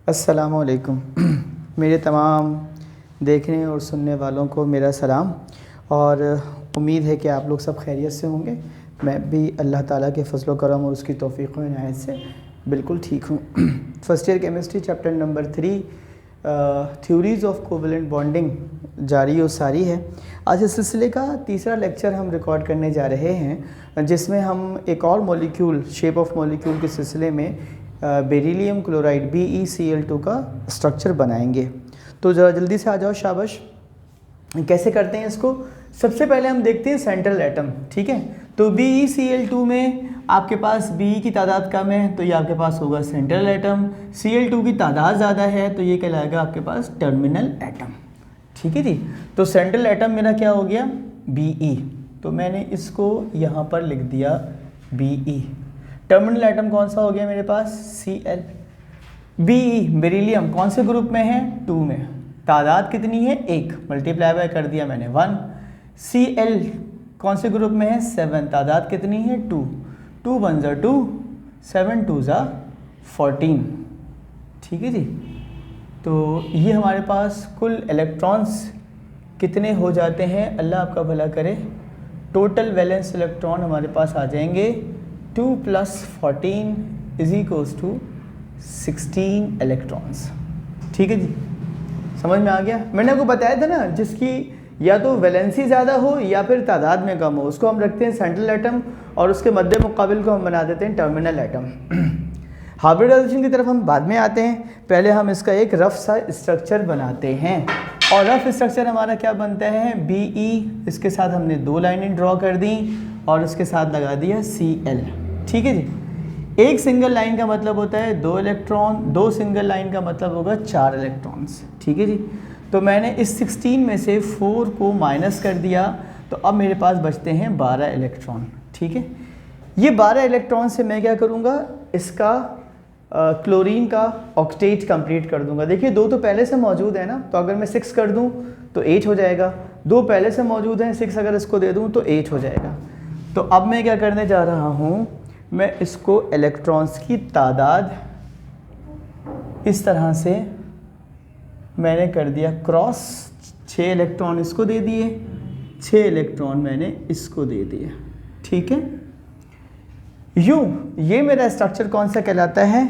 अस्सलामुअलैकुम। मेरे तमाम देखने और सुनने वालों को मेरा सलाम और उम्मीद है कि आप लोग सब खैरियत से होंगे। मैं भी अल्लाह ताला के फजल करम और उसकी तौफ़ीक़ व इनायत से बिल्कुल ठीक हूँ। First year chemistry chapter number 3 theories of covalent bonding जारी और सारी है। आज इस सिलसिले का तीसरा लेक्चर हम रिकॉर्ड करने जा रहे हैं, जिसमें हम एक और मॉलिक्यूल, शेप ऑफ मॉलिक्यूल के सिलसिले में बेरिलियम क्लोराइड BeCl2 का स्ट्रक्चर बनाएंगे। तो ज़रा जल्दी से आ जाओ, शाबाश। कैसे करते हैं इसको? सबसे पहले हम देखते हैं सेंट्रल एटम, ठीक है। तो BeCl2 में आपके पास Be की तादाद कम है तो ये आपके पास होगा सेंट्रल एटम। Cl2 की तादाद ज़्यादा है तो ये कहलाएगा आपके पास टर्मिनल एटम, ठीक है जी। तो सेंट्रल एटम मेरा क्या हो गया? Be। तो मैंने इसको यहाँ पर लिख दिया Be। टर्मिनल एटम कौन सा हो गया मेरे पास? Cl। Be बेरिलियम कौन से ग्रुप में है? 2 में। तादाद कितनी है? 1, मल्टीप्लाई बाय कर दिया मैंने 1। Cl कौन से ग्रुप में है? 7। तादाद कितनी है? 2। 2 1 ज़ा 2, 7 2 ज़ा 14, ठीक है जी। तो ये हमारे पास कुल इलेक्ट्रॉन्स कितने हो जाते हैं? अल्लाह आपका भला करे। टोटल वैलेंस इलेक्ट्रॉन हमारे पास आ जाएंगे 2 + 14 = 16 इलेक्ट्रॉन्स, ठीक है जी। समझ में आ गया? मैंने आपको बताया था ना, जिसकी या तो वैलेंसी ज़्यादा हो या फिर तादाद में कम हो, उसको हम रखते हैं सेंट्रल एटम और उसके मध्य मुकाबिल को हम बना देते हैं टर्मिनल एटम। हाइब्रिडाइजेशन की तरफ हम बाद में आते हैं, पहले हम इसका एक रफ सा स्ट्रक्चर बनाते हैं। और रफ स्ट्रक्चर हमारा क्या बनता है? Be, इसके साथ हमने 2 लाइनें ड्रॉ कर दी और इसके साथ लगा दिया Cl, ठीक है जी। एक सिंगल लाइन का मतलब होता है 2 इलेक्ट्रॉन, 2 सिंगल लाइन का मतलब होगा 4 इलेक्ट्रॉन्स, ठीक है जी। तो मैंने इस 16 में से 4 को माइनस कर दिया, तो अब मेरे पास बचते हैं 12 इलेक्ट्रॉन, ठीक है। ये 12 इलेक्ट्रॉन से मैं क्या करूँगा? इसका क्लोरीन का ऑक्टेट कंप्लीट कर दूंगा। देखिए 2 तो पहले से मौजूद है ना, तो अगर मैं 6 कर दूं तो 8 हो जाएगा। 2 पहले से मौजूद हैं, 6 अगर इसको दे दूं तो 8 हो जाएगा। तो अब मैं क्या करने जा रहा हूं? मैं इसको इलेक्ट्रॉन्स की तादाद इस तरह से मैंने कर दिया क्रॉस। 6 इलेक्ट्रॉन इसको दे दिए, 6 इलेक्ट्रॉन मैंने इसको दे दिए, ठीक है। ये मेरा स्ट्रक्चर कौन सा कहलाता है?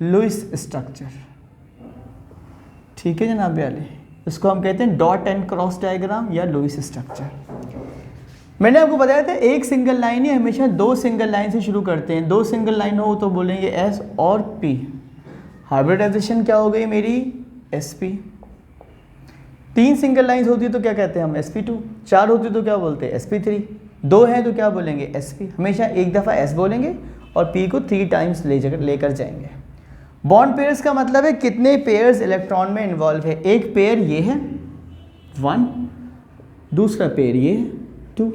लुईस स्ट्रक्चर, ठीक है जनाब वाले। इसको हम कहते हैं डॉट एंड क्रॉस डायग्राम या लुईस स्ट्रक्चर। मैंने आपको बताया था एक सिंगल लाइन ही हमेशा 2 सिंगल लाइन से शुरू करते हैं। 2 सिंगल लाइन हो तो बोलेंगे S और P। हाइब्रिडाइजेशन क्या हो गई मेरी? Sp। 3 सिंगल लाइन्स होती है तो क्या कहते हैं हम? Sp2। 4 होती तो क्या बोलते हैं? Sp3। 2 हैं तो क्या बोलेंगे? Sp। हमेशा एक दफ़ा S बोलेंगे और P को 3 टाइम्स लेकर जाएंगे। बॉन्ड पेयर्स का मतलब है कितने पेयर्स इलेक्ट्रॉन में इन्वॉल्व है। एक पेयर ये है 1, दूसरा पेयर ये है 2।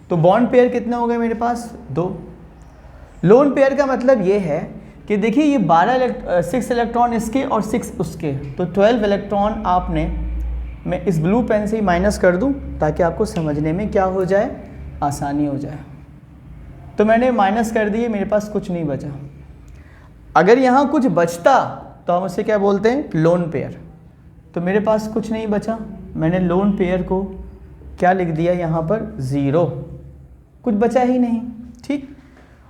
तो बॉन्ड पेयर कितने हो गए मेरे पास? 2। लोन पेयर का मतलब ये है कि देखिए ये 6 इलेक्ट्रॉन इसके और 6 उसके, तो 12 इलेक्ट्रॉन आपने, मैं इस ब्लू पेन से ही माइनस कर दूं ताकि आपको समझने में क्या हो जाए, आसानी हो जाए। तो मैंने माइनस कर दिए, मेरे पास कुछ नहीं बचा। अगर यहाँ कुछ बचता तो हम उसे क्या बोलते हैं? Lone pair. तो मेरे पास कुछ नहीं बचा, मैंने लोन पेयर को क्या लिख दिया यहाँ पर? 0। कुछ बचा ही नहीं, ठीक।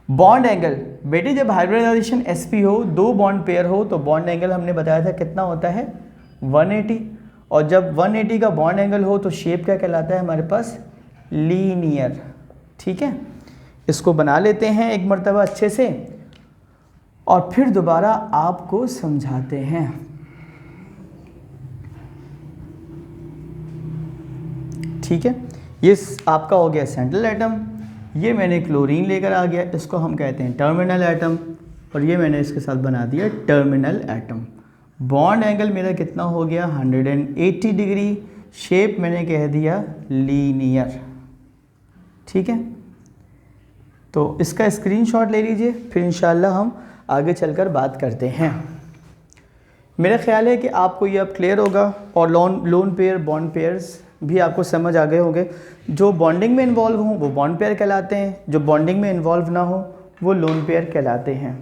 बॉन्ड एंगल, बेटे जब हाइब्रिडाइजेशन Sp हो, 2 बॉन्ड पेयर हो तो बॉन्ड एंगल हमने बताया था कितना होता है? 180। और जब 180 का बॉन्ड एंगल हो तो शेप क्या कहलाता है हमारे पास? लीनियर, ठीक है। इसको बना लेते हैं एक मर्तबा अच्छे से और फिर दोबारा आपको समझाते हैं। ठीक है, ये आपका हो गया सेंट्रल एटम। ये मैंने क्लोरीन लेकर आ गया, इसको हम कहते हैं टर्मिनल एटम, और ये मैंने इसके साथ बना दिया टर्मिनल एटम। बॉन्ड एंगल मेरा कितना हो गया? 180 डिग्री। शेप मैंने कह दिया लीनियर, ठीक है। तो इसका स्क्रीनशॉट ले लीजिए, फिर इंशाल्लाह हम आगे चलकर बात करते हैं। मेरा ख्याल है कि आपको ये अब क्लियर होगा और लोन पेयर, बॉन्ड पेयर्स भी आपको समझ आ गए होंगे। जो बॉन्डिंग में इन्वॉल्व हों वो बॉन्ड पेयर कहलाते हैं, जो बॉन्डिंग में इन्वॉल्व ना हो वो लोन पेयर कहलाते हैं।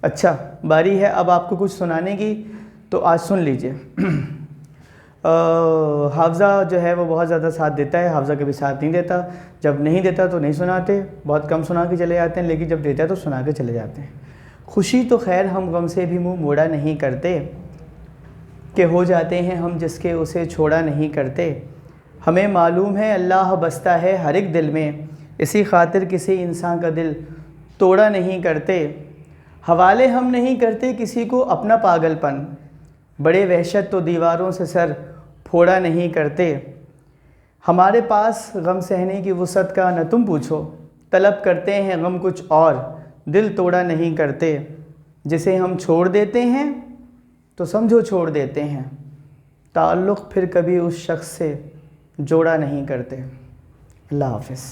अच्छा, बारी है अब आपको कुछ सुनाने की, तो आज सुन लीजिए। हाफज़ा जो है वो बहुत ज़्यादा साथ देता है, हाफज़ा कभी साथ नहीं देता। जब नहीं देता तो नहीं सुनाते, बहुत कम सुना के चले जाते हैं, लेकिन जब देता है तो सुना के चले जाते हैं। खुशी तो खैर हम गम से भी मुँह मोड़ा नहीं करते, कि हो जाते हैं हम जिसके उसे छोड़ा नहीं करते। हमें मालूम है अल्लाह बसता है हर एक दिल में, इसी खातिर किसी इंसान का दिल तोड़ा नहीं करते। हवाले हम नहीं करते किसी को अपना पागलपन, बड़े वहशत तो दीवारों से सर फोड़ा नहीं करते। हमारे पास गम सहने की वुसअत का न तुम पूछो, तलब करते हैं गम कुछ और दिल तोड़ा नहीं करते। जिसे हम छोड़ देते हैं तो समझो छोड़ देते हैं, ताल्लुक़ फिर कभी उस शख्स से जोड़ा नहीं करते। अल्लाह हाफ़िज़।